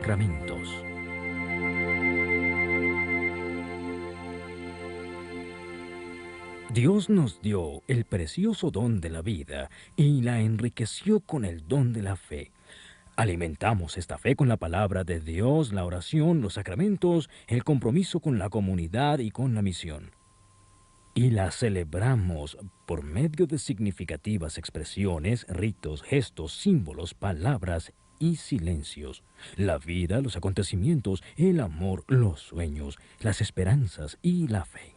sacramentos. Dios nos dio el precioso don de la vida y la enriqueció con el don de la fe. Alimentamos esta fe con la palabra de Dios, la oración, los sacramentos, el compromiso con la comunidad y con la misión. Y la celebramos por medio de significativas expresiones, ritos, gestos, símbolos, palabras y silencios. La vida, los acontecimientos, el amor, los sueños, las esperanzas y la fe.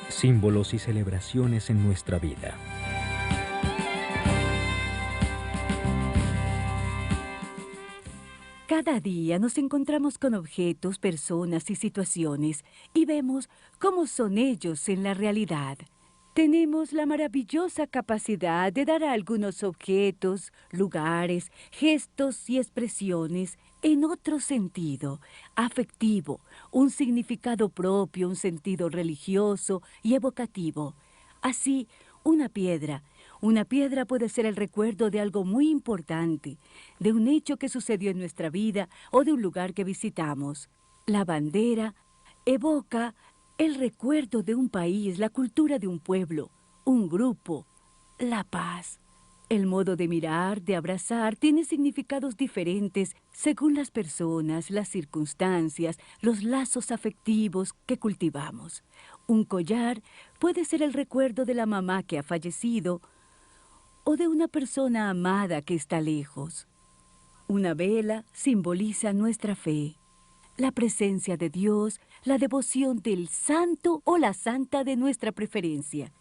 Símbolos y celebraciones en nuestra vida. Cada día nos encontramos con objetos, personas y situaciones y vemos cómo son ellos en la realidad. Tenemos la maravillosa capacidad de dar a algunos objetos, lugares, gestos y expresiones en otro sentido, afectivo, un significado propio, un sentido religioso y evocativo. Así, una piedra puede ser el recuerdo de algo muy importante, de un hecho que sucedió en nuestra vida o de un lugar que visitamos. La bandera evoca el recuerdo de un país, la cultura de un pueblo, un grupo, la paz. El modo de mirar, de abrazar, tiene significados diferentes según las personas, las circunstancias, los lazos afectivos que cultivamos. Un collar puede ser el recuerdo de la mamá que ha fallecido o de una persona amada que está lejos. Una vela simboliza nuestra fe, la presencia de Dios, la devoción del santo o la santa de nuestra preferencia.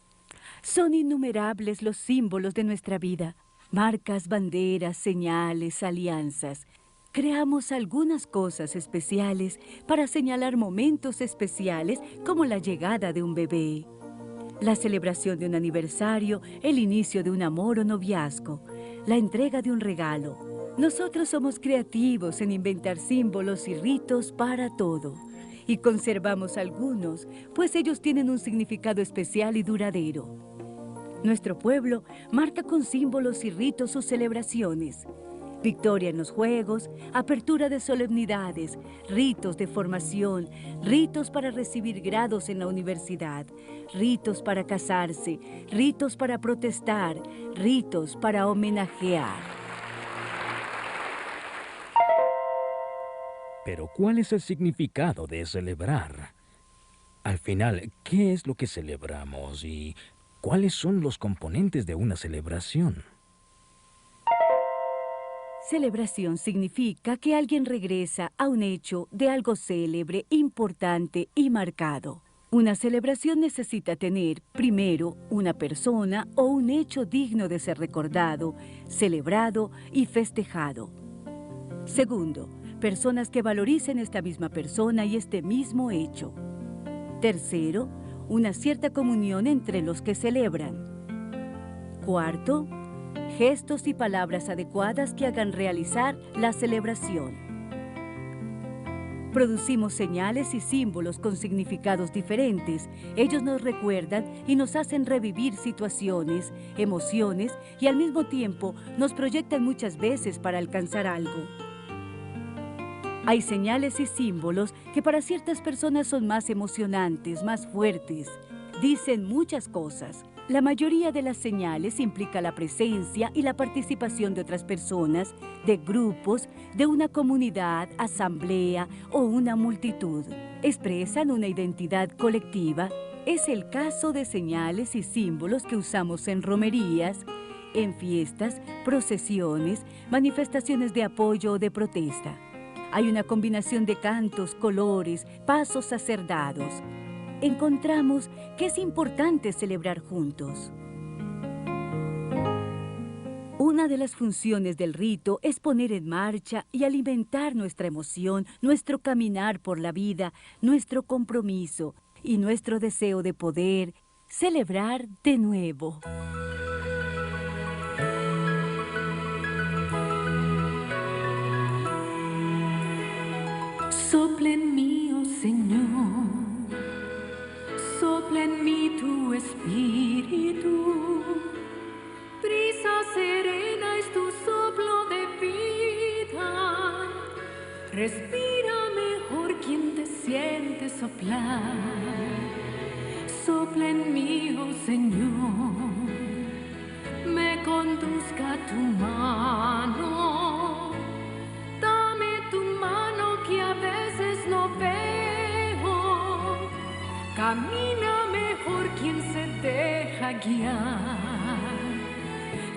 Son innumerables los símbolos de nuestra vida, marcas, banderas, señales, alianzas. Creamos algunas cosas especiales para señalar momentos especiales como la llegada de un bebé, la celebración de un aniversario, el inicio de un amor o noviazgo, la entrega de un regalo. Nosotros somos creativos en inventar símbolos y ritos para todo. Y conservamos algunos, pues ellos tienen un significado especial y duradero. Nuestro pueblo marca con símbolos y ritos sus celebraciones. Victoria en los juegos, apertura de solemnidades, ritos de formación, ritos para recibir grados en la universidad, ritos para casarse, ritos para protestar, ritos para homenajear. Pero ¿cuál es el significado de celebrar? Al final, ¿qué es lo que celebramos y cuáles son los componentes de una celebración? Celebración significa que alguien regresa a un hecho de algo célebre, importante y marcado. Una celebración necesita tener, primero, una persona o un hecho digno de ser recordado, celebrado y festejado. Segundo, personas que valoricen esta misma persona y este mismo hecho. Tercero, una cierta comunión entre los que celebran. Cuarto, gestos y palabras adecuadas que hagan realizar la celebración. Producimos señales y símbolos con significados diferentes. Ellos nos recuerdan y nos hacen revivir situaciones, emociones y al mismo tiempo nos proyectan muchas veces para alcanzar algo. Hay señales y símbolos que para ciertas personas son más emocionantes, más fuertes. Dicen muchas cosas. La mayoría de las señales implica la presencia y la participación de otras personas, de grupos, de una comunidad, asamblea o una multitud. Expresan una identidad colectiva. Es el caso de señales y símbolos que usamos en romerías, en fiestas, procesiones, manifestaciones de apoyo o de protesta. Hay una combinación de cantos, colores, pasos sacerdados. Encontramos que es importante celebrar juntos. Una de las funciones del rito es poner en marcha y alimentar nuestra emoción, nuestro caminar por la vida, nuestro compromiso y nuestro deseo de poder celebrar de nuevo. Sopla en mí, oh Señor, Sopla en mí, oh Señor, me conduzca tu mano. Dame tu mano que a veces no veo. Camina mejor quien se deja guiar.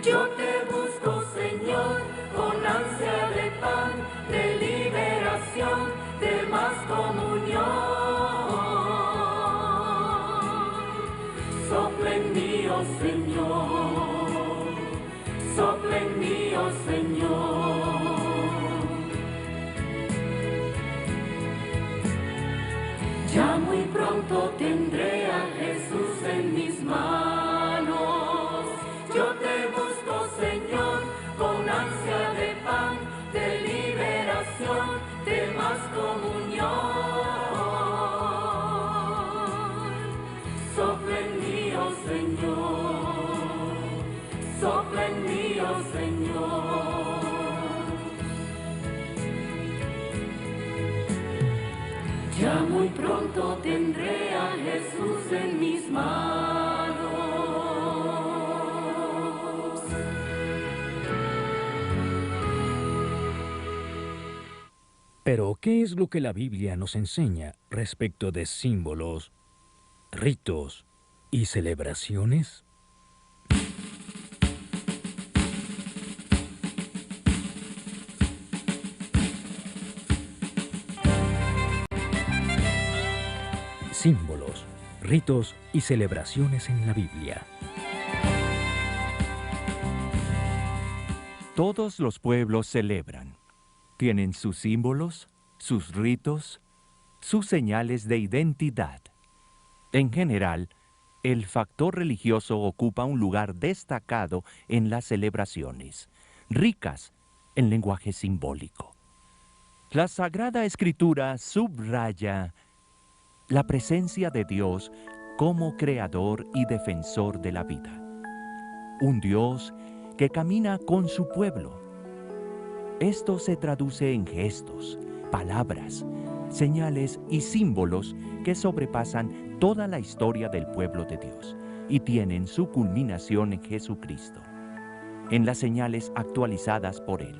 Yo te busco, Señor, con ansia de pan, de liberación, de más comunión. Sopla en mí, oh Señor, sopla en mí, oh Señor. Ya muy pronto tendré a Jesús en mis manos. Yo te busco, Señor, con ansia de pan, de liberación, de más comunión. Sopla en mí, oh Señor, sopla en mí, oh Señor. Ya muy pronto tendré a Jesús en mis manos. Pero, ¿qué es lo que la Biblia nos enseña respecto de símbolos, ritos y celebraciones? Símbolos, ritos y celebraciones en la Biblia. Todos los pueblos celebran. Tienen sus símbolos, sus ritos, sus señales de identidad. En general, el factor religioso ocupa un lugar destacado en las celebraciones, ricas en lenguaje simbólico. La Sagrada Escritura subraya la presencia de Dios como creador y defensor de la vida. Un Dios que camina con su pueblo. Esto se traduce en gestos, palabras, señales y símbolos que sobrepasan toda la historia del pueblo de Dios y tienen su culminación en Jesucristo, en las señales actualizadas por Él.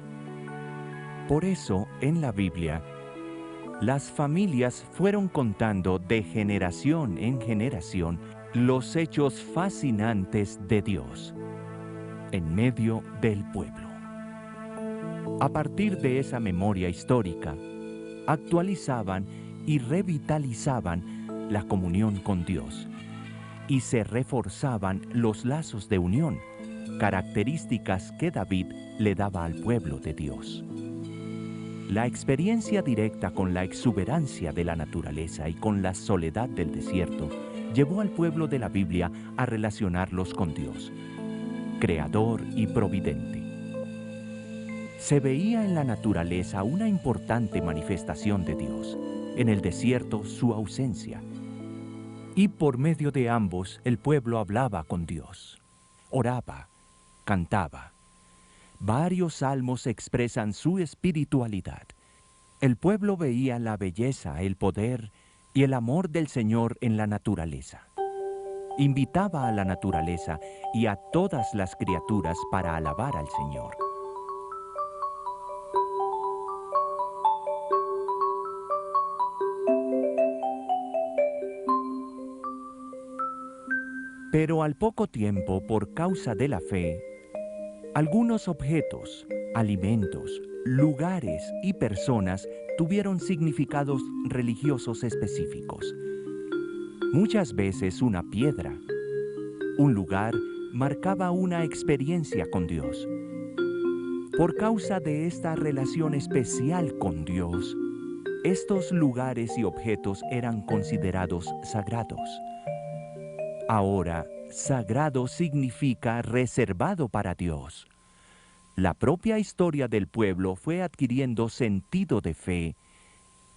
Por eso, en la Biblia, las familias fueron contando de generación en generación los hechos fascinantes de Dios en medio del pueblo. A partir de esa memoria histórica, actualizaban y revitalizaban la comunión con Dios y se reforzaban los lazos de unión, características que David le daba al pueblo de Dios. La experiencia directa con la exuberancia de la naturaleza y con la soledad del desierto llevó al pueblo de la Biblia a relacionarlos con Dios, creador y providente. Se veía en la naturaleza una importante manifestación de Dios, en el desierto su ausencia. Y por medio de ambos el pueblo hablaba con Dios, oraba, cantaba. Varios salmos expresan su espiritualidad. El pueblo veía la belleza, el poder y el amor del Señor en la naturaleza. Invitaba a la naturaleza y a todas las criaturas para alabar al Señor. Pero al poco tiempo, por causa de la fe, algunos objetos, alimentos, lugares y personas tuvieron significados religiosos específicos. Muchas veces una piedra, un lugar, marcaba una experiencia con Dios. Por causa de esta relación especial con Dios, estos lugares y objetos eran considerados sagrados. Ahora, sagrado significa reservado para Dios. La propia historia del pueblo fue adquiriendo sentido de fe,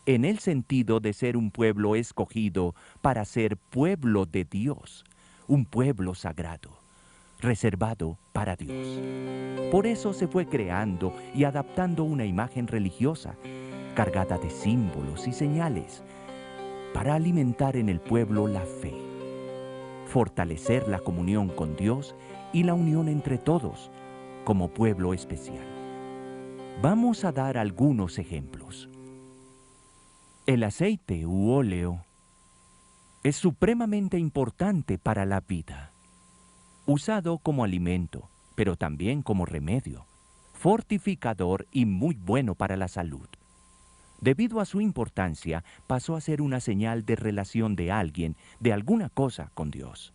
en el sentido de ser un pueblo escogido para ser pueblo de Dios, un pueblo sagrado, reservado para Dios. Por eso se fue creando y adaptando una imagen religiosa, cargada de símbolos y señales, para alimentar en el pueblo la fe. fortalecer la comunión con Dios y la unión entre todos, como pueblo especial. Vamos a dar algunos ejemplos. El aceite u óleo es supremamente importante para la vida, usado como alimento, pero también como remedio, fortificador y muy bueno para la salud. Debido a su importancia, pasó a ser una señal de relación de alguien, de alguna cosa con Dios.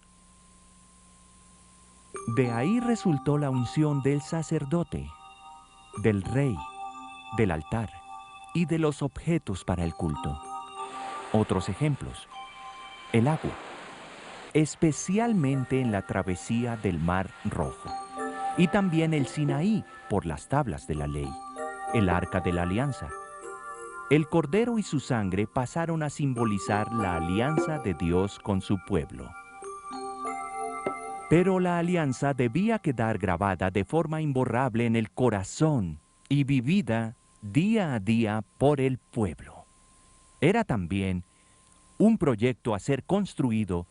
De ahí resultó la unción del sacerdote, del rey, del altar y de los objetos para el culto. Otros ejemplos: el agua, especialmente en la travesía del Mar Rojo, y también el Sinaí por las tablas de la ley, el Arca de la Alianza. El Cordero y su sangre pasaron a simbolizar la alianza de Dios con su pueblo. Pero la alianza debía quedar grabada de forma imborrable en el corazón y vivida día a día por el pueblo. Era también un proyecto a ser construido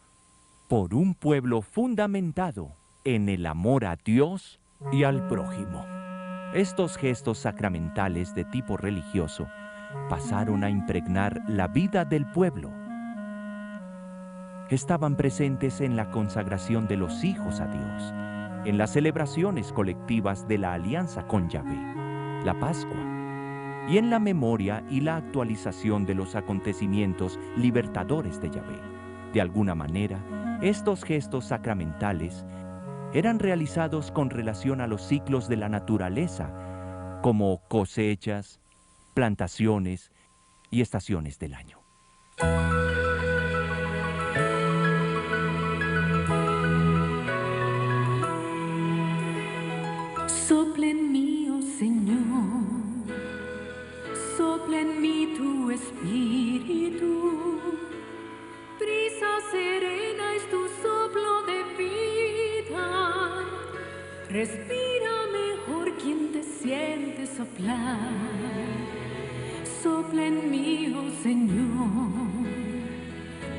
por un pueblo fundamentado en el amor a Dios y al prójimo. Estos gestos sacramentales de tipo religioso pasaron a impregnar la vida del pueblo. Estaban presentes en la consagración de los hijos a Dios, en las celebraciones colectivas de la alianza con Yahvé, la Pascua, y en la memoria y la actualización de los acontecimientos libertadores de Yahvé. De alguna manera, estos gestos sacramentales eran realizados con relación a los ciclos de la naturaleza, como cosechas, plantaciones y estaciones del año. Sopla en mí, oh Señor, sopla en mí tu espíritu. Brisa serena es tu soplo de vida. Respira mejor quien te siente soplar. Sopla en mí, oh Señor,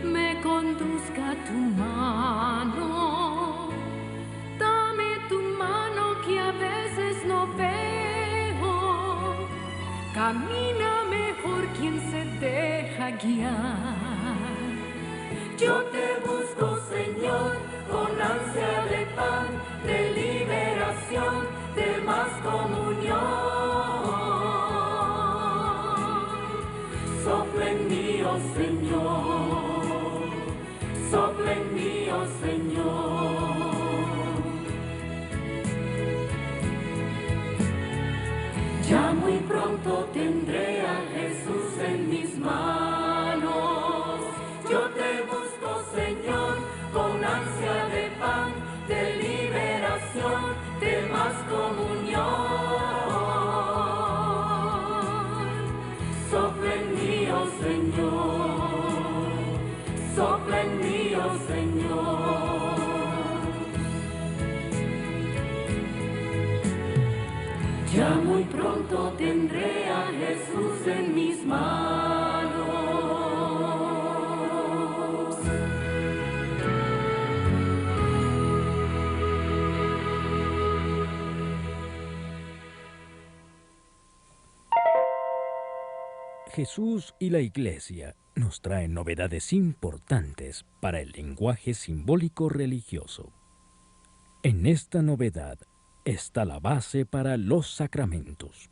me conduzca tu mano. Dame tu mano que a veces no veo. Camina mejor quien se deja guiar. Yo te busco, Señor, con ansia de pan, de liberación, de más comunión. Sopla en mí, oh Señor, sopla en mí, oh Señor. Ya muy pronto tendré a Jesús en mis manos. Yo te busco, Señor, con ansia de pan, de liberación, de más comunión. Sopla en mí, oh Señor, sopla en mí, oh Señor. Ya muy pronto tendré a Jesús en mis manos. Jesús y la Iglesia nos traen novedades importantes para el lenguaje simbólico religioso. En esta novedad está la base para los sacramentos.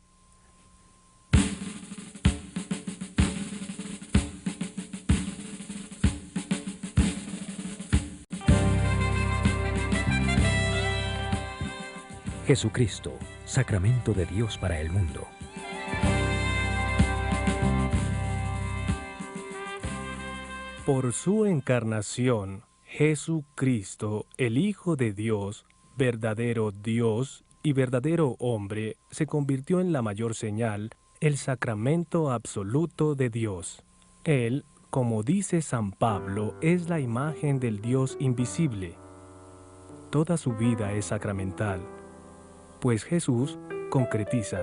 Jesucristo, sacramento de Dios para el mundo. Por su encarnación, Jesucristo, el Hijo de Dios, verdadero Dios y verdadero hombre, se convirtió en la mayor señal, el sacramento absoluto de Dios. Él, como dice San Pablo, es la imagen del Dios invisible. Toda su vida es sacramental, pues Jesús concretiza,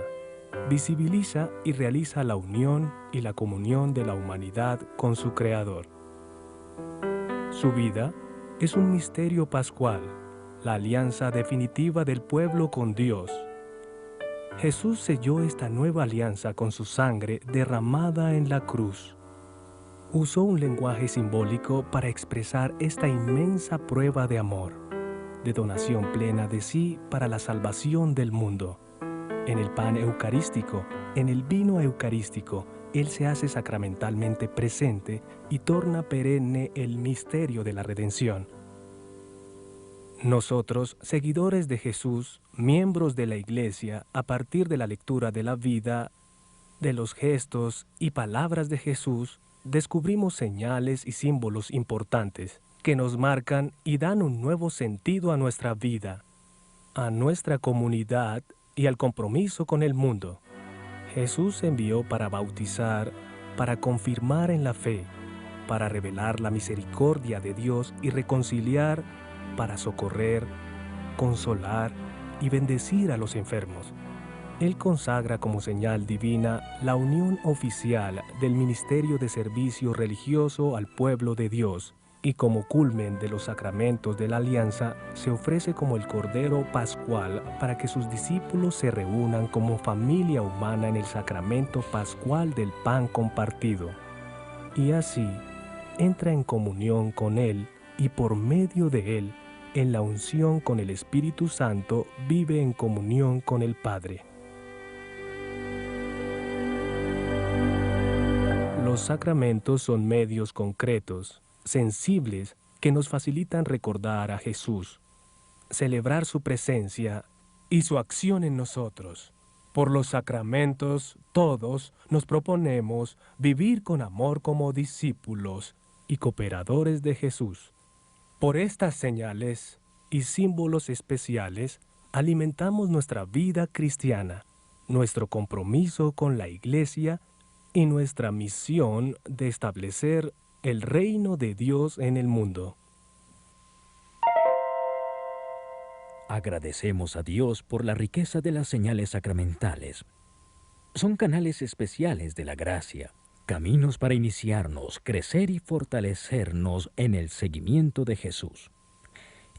visibiliza y realiza la unión y la comunión de la humanidad con su Creador. Su vida Es un misterio pascual, la alianza definitiva del pueblo con Dios. Jesús selló esta nueva alianza con su sangre derramada en la cruz. Usó un lenguaje simbólico para expresar esta inmensa prueba de amor, de donación plena de sí para la salvación del mundo. En el pan eucarístico, en el vino eucarístico, Él se hace sacramentalmente presente y torna perenne el misterio de la redención. Nosotros, seguidores de Jesús, miembros de la Iglesia, a partir de la lectura de la vida, de los gestos y palabras de Jesús, descubrimos señales y símbolos importantes que nos marcan y dan un nuevo sentido a nuestra vida, a nuestra comunidad y al compromiso con el mundo. Jesús envió para bautizar, para confirmar en la fe, para revelar la misericordia de Dios y reconciliar, para socorrer, consolar y bendecir a los enfermos. Él consagra como señal divina la unión oficial del ministerio de servicio religioso al pueblo de Dios, y como culmen de los sacramentos de la alianza, se ofrece como el Cordero Pascual para que sus discípulos se reúnan como familia humana en el sacramento pascual del pan compartido. Y así, entra en comunión con Él y por medio de Él, en la unción con el Espíritu Santo, vive en comunión con el Padre. Los sacramentos son medios concretos, sensibles, que nos facilitan recordar a Jesús, celebrar su presencia y su acción en nosotros. Por los sacramentos, todos nos proponemos vivir con amor como discípulos y cooperadores de Jesús. Por estas señales y símbolos especiales, alimentamos nuestra vida cristiana, nuestro compromiso con la Iglesia y nuestra misión de establecer el reino de Dios en el mundo. Agradecemos a Dios por la riqueza de las señales sacramentales. Son canales especiales de la gracia, caminos para iniciarnos, crecer y fortalecernos en el seguimiento de Jesús.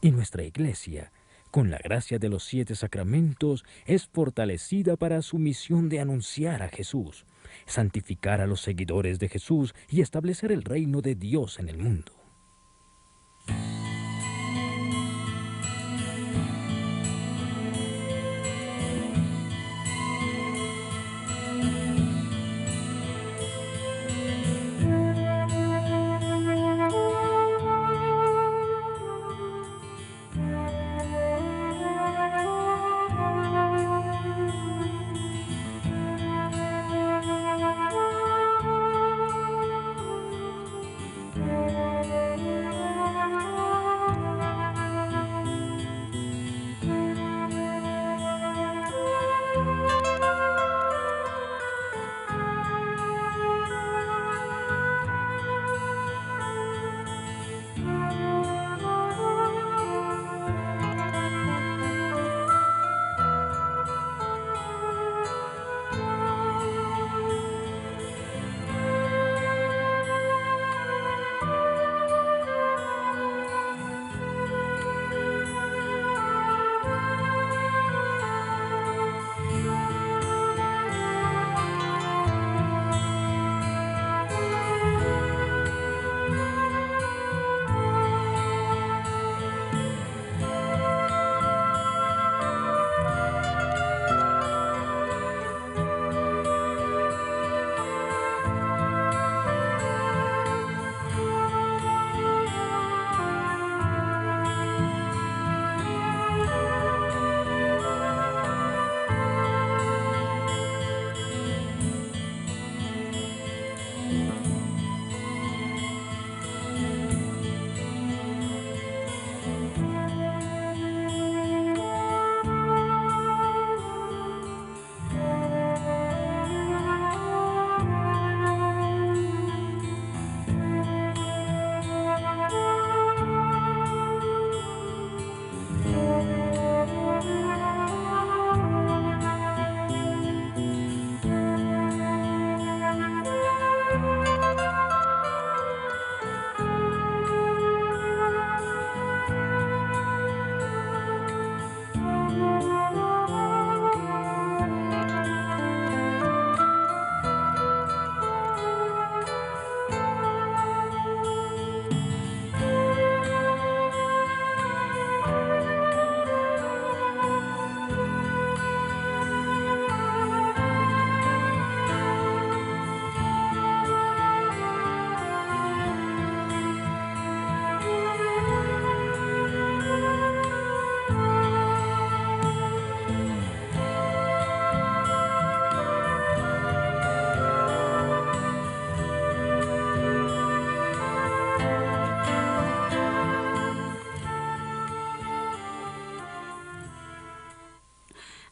Y nuestra Iglesia, con la gracia de los 7 sacramentos, es fortalecida para su misión de anunciar a Jesús, santificar a los seguidores de Jesús y establecer el reino de Dios en el mundo.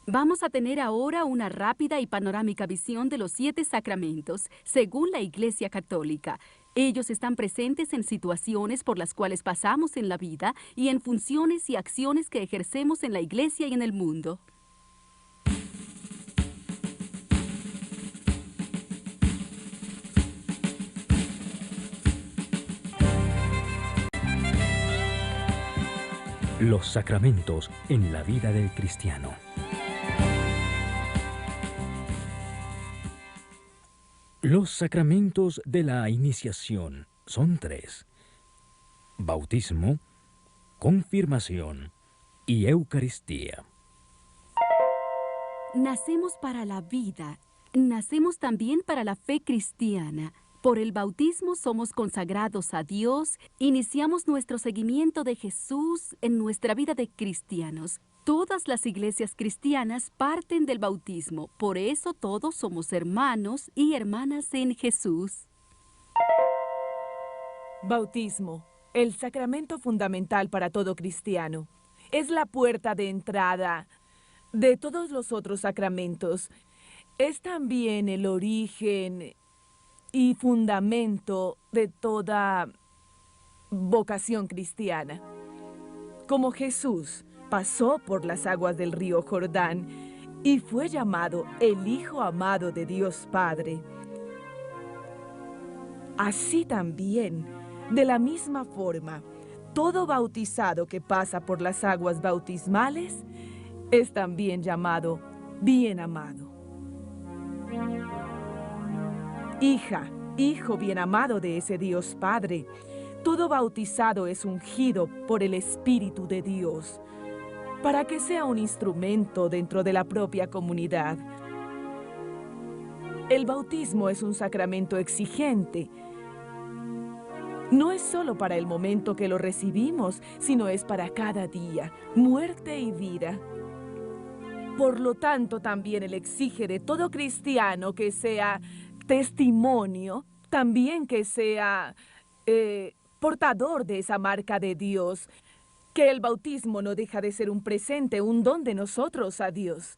Vamos a tener ahora una rápida y panorámica visión de los 7 sacramentos, según la Iglesia Católica. Ellos están presentes en situaciones por las cuales pasamos en la vida y en funciones y acciones que ejercemos en la Iglesia y en el mundo. Los sacramentos en la vida del cristiano. Los sacramentos de la iniciación son 3: bautismo, confirmación y Eucaristía. Nacemos para la vida, nacemos también para la fe cristiana. Por el bautismo somos consagrados a Dios, iniciamos nuestro seguimiento de Jesús en nuestra vida de cristianos. Todas las iglesias cristianas parten del bautismo, por eso todos somos hermanos y hermanas en Jesús. Bautismo, el sacramento fundamental para todo cristiano. Es la puerta de entrada de todos los otros sacramentos. Es también el origen y fundamento de toda vocación cristiana. Como Jesús pasó por las aguas del río Jordán y fue llamado el Hijo amado de Dios Padre, así también, de la misma forma, todo bautizado que pasa por las aguas bautismales es también llamado bien amado. Hija, hijo bien amado de ese Dios Padre, todo bautizado es ungido por el Espíritu de Dios, para que sea un instrumento dentro de la propia comunidad. El bautismo es un sacramento exigente. No es solo para el momento que lo recibimos, sino es para cada día, muerte y vida. Por lo tanto, también Él exige de todo cristiano que sea testimonio, también que sea portador de esa marca de Dios, que el bautismo no deja de ser un presente, un don de nosotros a Dios.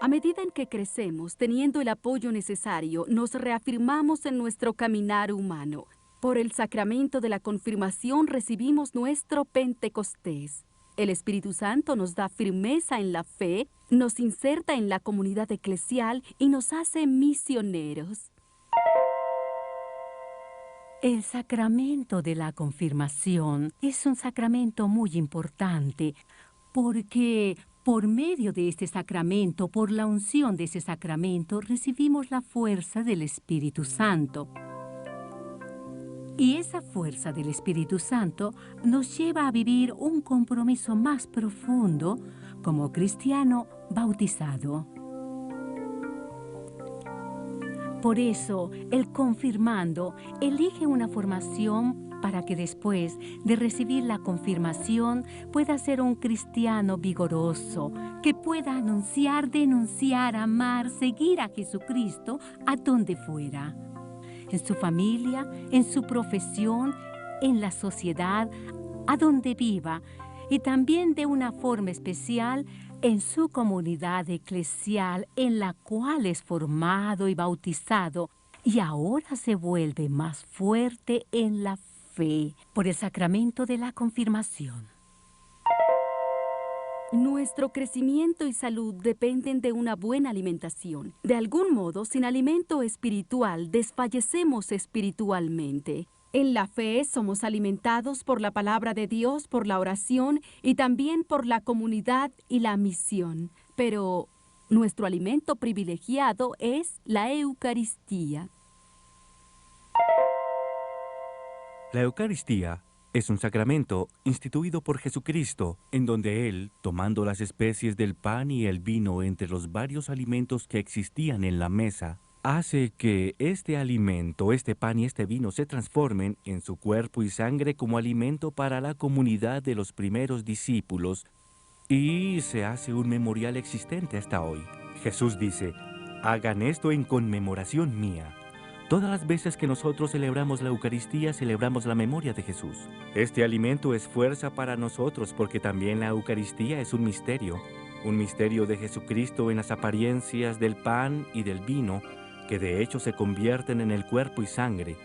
A medida en que crecemos, teniendo el apoyo necesario, nos reafirmamos en nuestro caminar humano. Por el sacramento de la confirmación recibimos nuestro Pentecostés. El Espíritu Santo nos da firmeza en la fe, nos inserta en la comunidad eclesial y nos hace misioneros. El sacramento de la confirmación es un sacramento muy importante porque por medio de este sacramento, por la unción de ese sacramento, recibimos la fuerza del Espíritu Santo. Y esa fuerza del Espíritu Santo nos lleva a vivir un compromiso más profundo como cristiano bautizado. Por eso, el confirmando elige una formación para que después de recibir la confirmación pueda ser un cristiano vigoroso, que pueda anunciar, denunciar, amar, seguir a Jesucristo a donde fuera. En su familia, en su profesión, en la sociedad, a donde viva, y también de una forma especial en su comunidad eclesial en la cual es formado y bautizado, y ahora se vuelve más fuerte en la fe por el sacramento de la confirmación. Nuestro crecimiento y salud dependen de una buena alimentación. De algún modo, sin alimento espiritual, desfallecemos espiritualmente. En la fe somos alimentados por la palabra de Dios, por la oración y también por la comunidad y la misión. Pero nuestro alimento privilegiado es la Eucaristía. La Eucaristía es un sacramento instituido por Jesucristo, en donde Él, tomando las especies del pan y el vino entre los varios alimentos que existían en la mesa, hace que este alimento, este pan y este vino se transformen en su cuerpo y sangre como alimento para la comunidad de los primeros discípulos, y se hace un memorial existente hasta hoy. Jesús dice, hagan esto en conmemoración mía. Todas las veces que nosotros celebramos la Eucaristía, celebramos la memoria de Jesús. Este alimento es fuerza para nosotros porque también la Eucaristía es un misterio. un misterio de Jesucristo en las apariencias del pan y del vino, que de hecho se convierten en el cuerpo y sangre.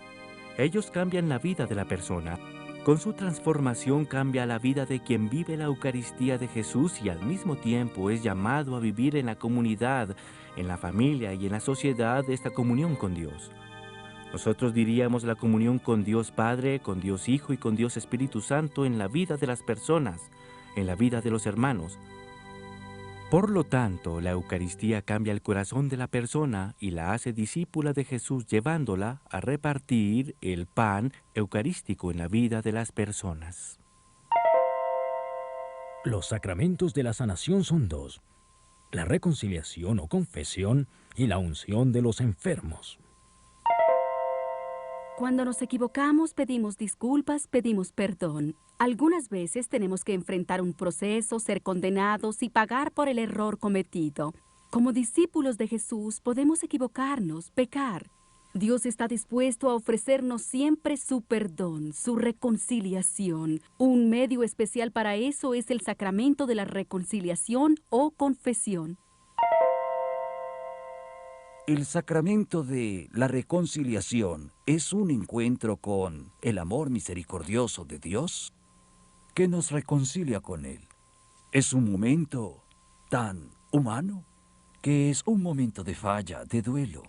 Ellos cambian la vida de la persona. Con su transformación cambia la vida de quien vive la Eucaristía de Jesús y al mismo tiempo es llamado a vivir en la comunidad, en la familia y en la sociedad de esta comunión con Dios. Nosotros diríamos la comunión con Dios Padre, con Dios Hijo y con Dios Espíritu Santo en la vida de las personas, en la vida de los hermanos. Por lo tanto, la Eucaristía cambia el corazón de la persona y la hace discípula de Jesús, llevándola a repartir el pan eucarístico en la vida de las personas. Los sacramentos de la sanación son dos: la reconciliación o confesión y la unción de los enfermos. Cuando nos equivocamos, pedimos disculpas, pedimos perdón. Algunas veces tenemos que enfrentar un proceso, ser condenados y pagar por el error cometido. Como discípulos de Jesús, podemos equivocarnos, pecar. Dios está dispuesto a ofrecernos siempre su perdón, su reconciliación. Un medio especial para eso es el sacramento de la reconciliación o confesión. El sacramento de la reconciliación es un encuentro con el amor misericordioso de Dios que nos reconcilia con Él. Es un momento tan humano que es un momento de falla, de duelo.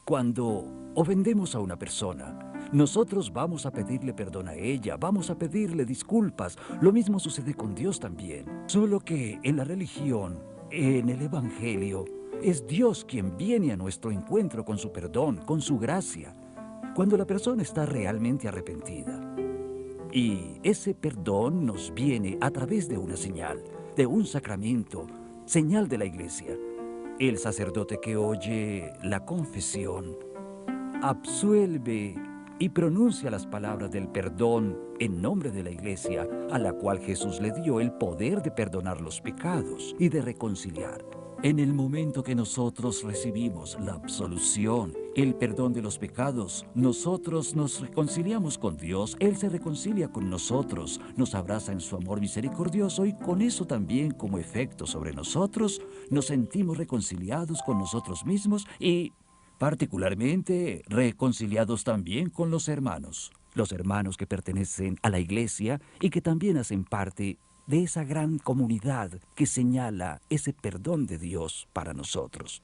Cuando ofendemos a una persona, nosotros vamos a pedirle perdón a ella, vamos a pedirle disculpas. Lo mismo sucede con Dios también. Solo que en la religión, en el Evangelio, es Dios quien viene a nuestro encuentro con su perdón, con su gracia, cuando la persona está realmente arrepentida. Y ese perdón nos viene a través de una señal, de un sacramento, señal de la Iglesia. El sacerdote que oye la confesión absuelve y pronuncia las palabras del perdón en nombre de la Iglesia, a la cual Jesús le dio el poder de perdonar los pecados y de reconciliar. En el momento que nosotros recibimos la absolución, el perdón de los pecados, nosotros nos reconciliamos con Dios, Él se reconcilia con nosotros, nos abraza en su amor misericordioso y con eso también como efecto sobre nosotros, nos sentimos reconciliados con nosotros mismos y particularmente reconciliados también con los hermanos que pertenecen a la Iglesia y que también hacen parte de esa gran comunidad que señala ese perdón de Dios para nosotros.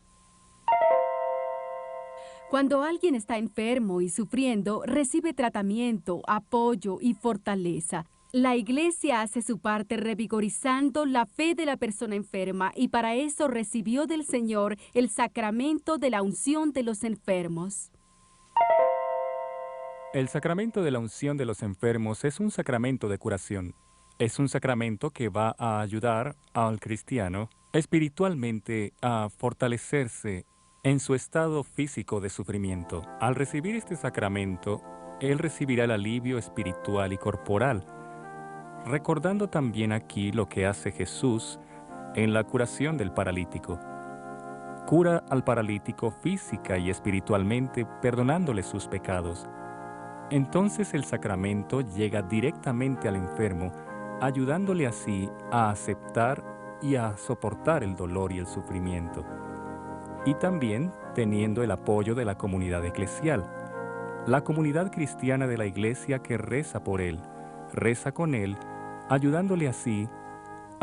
Cuando alguien está enfermo y sufriendo, recibe tratamiento, apoyo y fortaleza. La Iglesia hace su parte revigorizando la fe de la persona enferma y para eso recibió del Señor el sacramento de la unción de los enfermos. El sacramento de la unción de los enfermos es un sacramento de curación. Es un sacramento que va a ayudar al cristiano espiritualmente a fortalecerse en su estado físico de sufrimiento. Al recibir este sacramento, él recibirá el alivio espiritual y corporal, recordando también aquí lo que hace Jesús en la curación del paralítico. Cura al paralítico física y espiritualmente, perdonándole sus pecados. Entonces el sacramento llega directamente al enfermo, ayudándole así a aceptar y a soportar el dolor y el sufrimiento. Y también teniendo el apoyo de la comunidad eclesial, la comunidad cristiana de la Iglesia que reza por él, reza con él, ayudándole así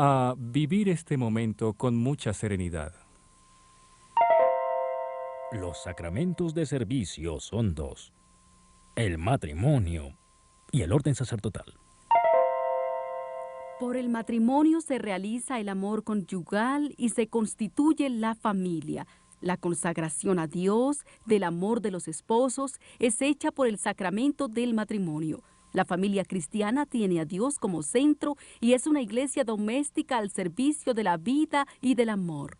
a vivir este momento con mucha serenidad. Los sacramentos de servicio son dos: el matrimonio y el orden sacerdotal. Por el matrimonio se realiza el amor conyugal y se constituye la familia. La consagración a Dios del amor de los esposos es hecha por el sacramento del matrimonio. La familia cristiana tiene a Dios como centro y es una iglesia doméstica al servicio de la vida y del amor.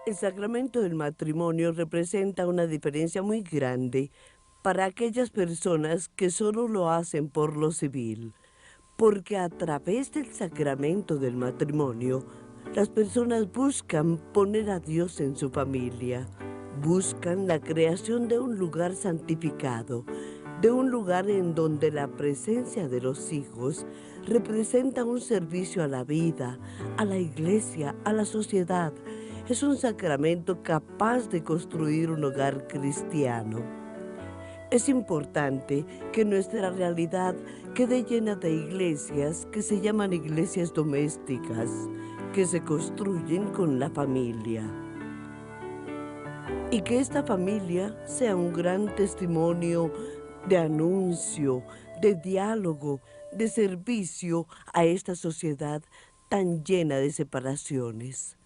El sacramento del matrimonio representa una diferencia muy grande para aquellas personas que solo lo hacen por lo civil, porque a través del sacramento del matrimonio, las personas buscan poner a Dios en su familia, buscan la creación de un lugar santificado, de un lugar en donde la presencia de los hijos representa un servicio a la vida, a la iglesia, a la sociedad. Es un sacramento capaz de construir un hogar cristiano. Es importante que nuestra realidad quede llena de iglesias que se llaman iglesias domésticas, que se construyen con la familia. Y que esta familia sea un gran testimonio de anuncio, de diálogo, de servicio a esta sociedad tan llena de separaciones.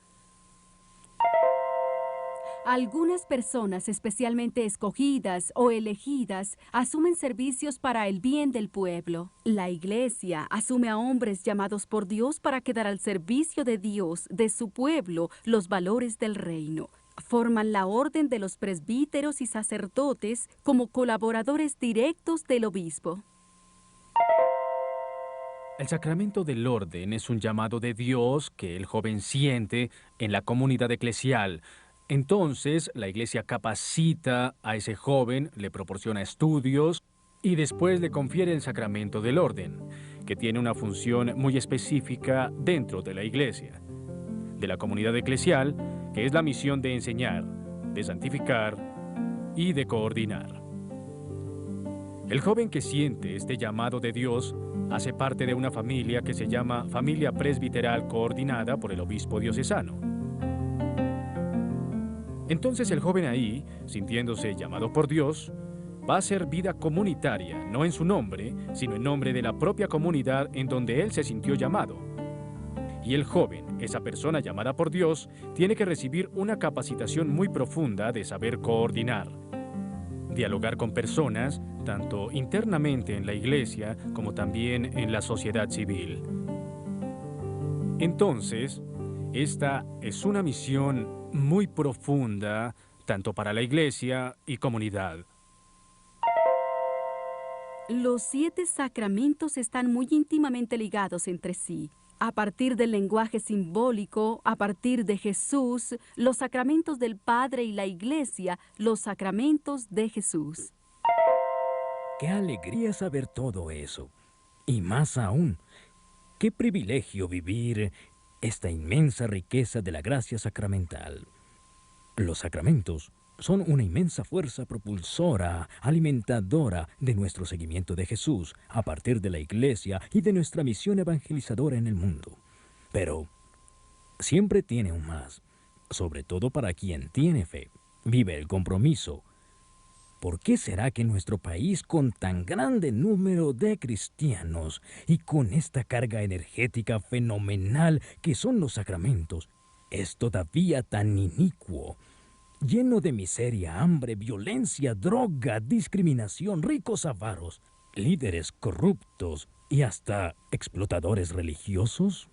Algunas personas especialmente escogidas o elegidas asumen servicios para el bien del pueblo. La Iglesia asume a hombres llamados por Dios para quedar al servicio de Dios, de su pueblo, los valores del reino. Forman la orden de los presbíteros y sacerdotes como colaboradores directos del obispo. El sacramento del orden es un llamado de Dios que el joven siente en la comunidad eclesial. Entonces, la iglesia capacita a ese joven, le proporciona estudios y después le confiere el sacramento del orden, que tiene una función muy específica dentro de la iglesia, de la comunidad eclesial, que es la misión de enseñar, de santificar y de coordinar. El joven que siente este llamado de Dios hace parte de una familia que se llama familia presbiteral coordinada por el obispo diocesano. Entonces el joven ahí, sintiéndose llamado por Dios, va a hacer vida comunitaria, no en su nombre, sino en nombre de la propia comunidad en donde él se sintió llamado. Y el joven, esa persona llamada por Dios, tiene que recibir una capacitación muy profunda de saber coordinar, dialogar con personas, tanto internamente en la iglesia como también en la sociedad civil. Entonces, esta es una misión muy profunda, tanto para la iglesia y comunidad. Los 7 sacramentos están muy íntimamente ligados entre sí. A partir del lenguaje simbólico, a partir de Jesús, los sacramentos del Padre y la Iglesia, los sacramentos de Jesús. ¡Qué alegría saber todo eso! Y más aún, qué privilegio vivir esta inmensa riqueza de la gracia sacramental. Los sacramentos son una inmensa fuerza propulsora, alimentadora de nuestro seguimiento de Jesús a partir de la Iglesia y de nuestra misión evangelizadora en el mundo. Pero siempre tiene un más, sobre todo para quien tiene fe, vive el compromiso. ¿Por qué será que en nuestro país, con tan grande número de cristianos y con esta carga energética fenomenal que son los sacramentos, es todavía tan inicuo, lleno de miseria, hambre, violencia, droga, discriminación, ricos avaros, líderes corruptos y hasta explotadores religiosos?